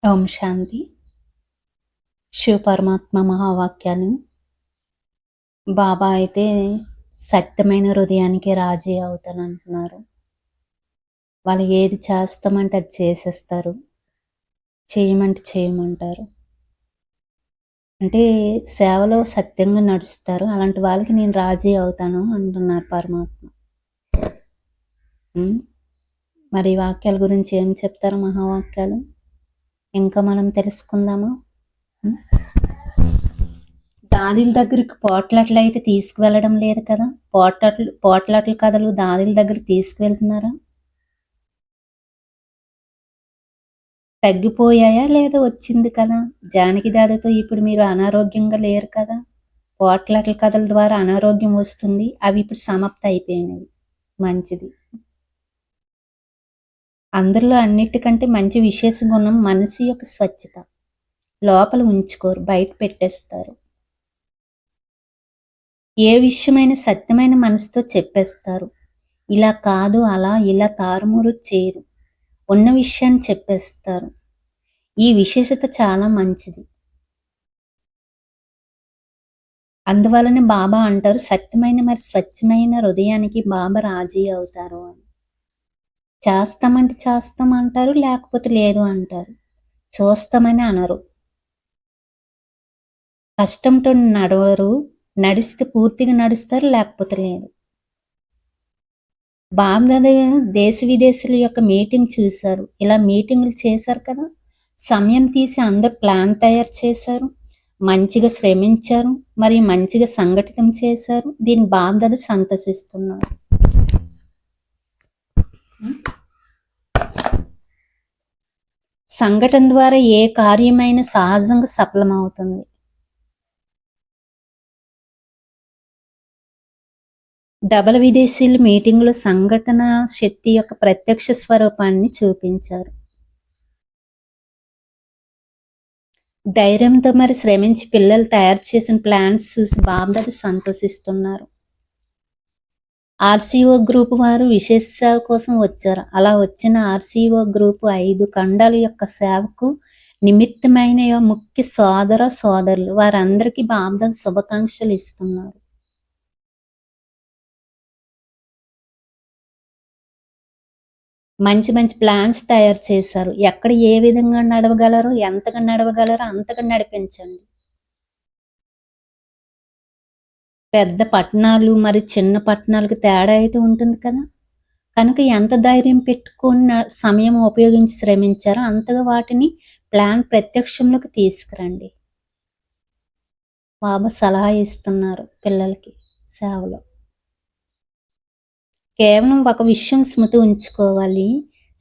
ఓం శాంతి. శివ పరమాత్మ మహావాక్యాలు. బాబా అయితే సత్యమైన హృదయానికి రాజీ అవుతానంటున్నారు. వాళ్ళు ఏది చేస్తామంటే అది చేసేస్తారు, చేయమంటే చేయమంటారు. అంటే సేవలో సత్యంగా నడుస్తారు. అలాంటి వాళ్ళకి నేను రాజీ అవుతాను అంటున్నారు పరమాత్మ. మరి ఈ వాక్యాల గురించి ఏం చెప్తారు మహావాక్యాలు? ఇంకా మనం తెలుసుకుందామా? దాదుల దగ్గరికి పోట్లాట్లు అయితే తీసుకువెళ్ళడం లేదు కదా. పోట్లాట్ల కథలు దాదుల దగ్గర తీసుకువెళ్తున్నారా? తగ్గిపోయాయా లేదా వచ్చింది కదా. జానకి దాదాతో ఇప్పుడు మీరు అనారోగ్యంగా లేరు కదా. పోట్లాట్ల కథల ద్వారా అనారోగ్యం వస్తుంది, అవి ఇప్పుడు సమాప్త అయిపోయినవి. మంచిది. అందరిలో అన్నిటికంటే మంచి విశేష గుణం మనసు యొక్క స్వచ్ఛత. లోపల ఉంచుకోరు, బయట పెట్టేస్తారు. ఏ విషయమైన సత్యమైన మనసుతో చెప్పేస్తారు. ఇలా కాదు, అలా ఇలా తారుమూరు చేయరు. ఉన్న విషయాన్ని చెప్పేస్తారు. ఈ విశేషత చాలా మంచిది. అందువలన బాబా అంటారు, సత్యమైన మరి స్వచ్ఛమైన హృదయానికి బాబా రాజీ అవుతారు అని. చేస్తామంటే చేస్తామంటారు, లేకపోతే లేదు అంటారు. చూస్తామని అనరు. కష్టంతో నడవరు, నడిస్తే పూర్తిగా నడుస్తారు, లేకపోతే లేదు. బాబ్దాదా దేశ విదేశాల యొక్క మీటింగ్ చూశారు. ఇలా మీటింగ్లు చేశారు కదా. సమయం తీసి అందరు ప్లాన్ తయారు చేశారు, మంచిగా శ్రమించారు, మరి మంచిగా సంఘటితం చేశారు. దీని బాబ్దాదా సంతోషిస్తున్నారు. సంఘటన ద్వారా ఏ కార్యమైనా సహజంగా సఫలమవుతుంది. డబల్ విదేశీయులు మీటింగ్లో సంఘటన శక్తి యొక్క ప్రత్యక్ష స్వరూపాన్ని చూపించారు. ధైర్యంతో మరి శ్రమించి పిల్లలు తయారు చేసిన ప్లాన్స్ చూసి బాబ్దాదా సంతోషిస్తున్నారు. ఆర్సీఓ గ్రూప్ వారు విశేష సేవ కోసం వచ్చారు. అలా వచ్చిన ఆర్సీఓ గ్రూప్ 5 ఖండాల యొక్క సేవకు నిమిత్తమైన ముఖ్య సోదర సోదరులు వారందరికీ బాబ్దాదా శుభాకాంక్షలు ఇస్తున్నారు. మంచి మంచి ప్లాన్స్ తయారు చేశారు. ఎక్కడ ఏ విధంగా నడవగలరో, ఎంతగా నడవగలరో అంతగా నడిపించండి. పెద్ద పట్టణాలు మరి చిన్న పట్టణాలకు తేడా అయితే ఉంటుంది కదా. కనుక ఎంత ధైర్యం పెట్టుకున్న సమయం ఉపయోగించి శ్రమించారో అంతగా వాటిని ప్లాన్ ప్రత్యక్షంలోకి తీసుకురండి. బాబా సలహా ఇస్తున్నారు పిల్లలకి సేవలో. కేవలం ఒక విషయం స్మృతి ఉంచుకోవాలి,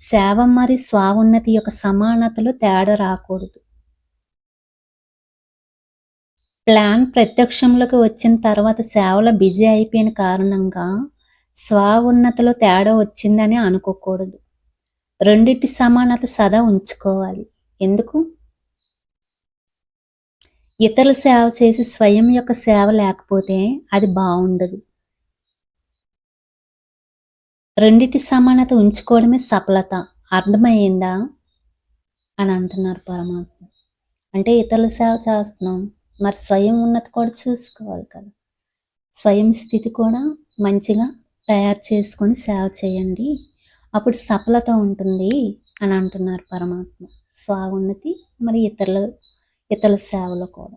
సేవ మరి స్వావున్నతి యొక్క సమానతలో తేడా రాకూడదు. ప్లాన్ ప్రత్యక్షంలోకి వచ్చిన తర్వాత సేవలో బిజీ అయిపోయిన కారణంగా స్వావున్నతిలో తేడా వచ్చిందని అనుకోకూడదు. రెండిటి సమానత సదా ఉంచుకోవాలి. ఎందుకు? ఇతరుల సేవ చేసి స్వయం యొక్క సేవ లేకపోతే అది బాగుండదు. రెండిటి సమానత ఉంచుకోవడమే సఫలత. అర్థమయ్యిందా అని అంటున్నారు పరమాత్మ. అంటే ఇతరుల సేవ చేస్తున్నాం, మరి స్వయం ఉన్నతి కూడా చూసుకోవాలి కదా. స్వయం స్థితి కూడా మంచిగా తయారు చేసుకొని సేవ చేయండి, అప్పుడు సఫలత ఉంటుంది అని అంటున్నారు పరమాత్మ. స్వావున్నతి మరి ఇతరుల సేవలో కూడా.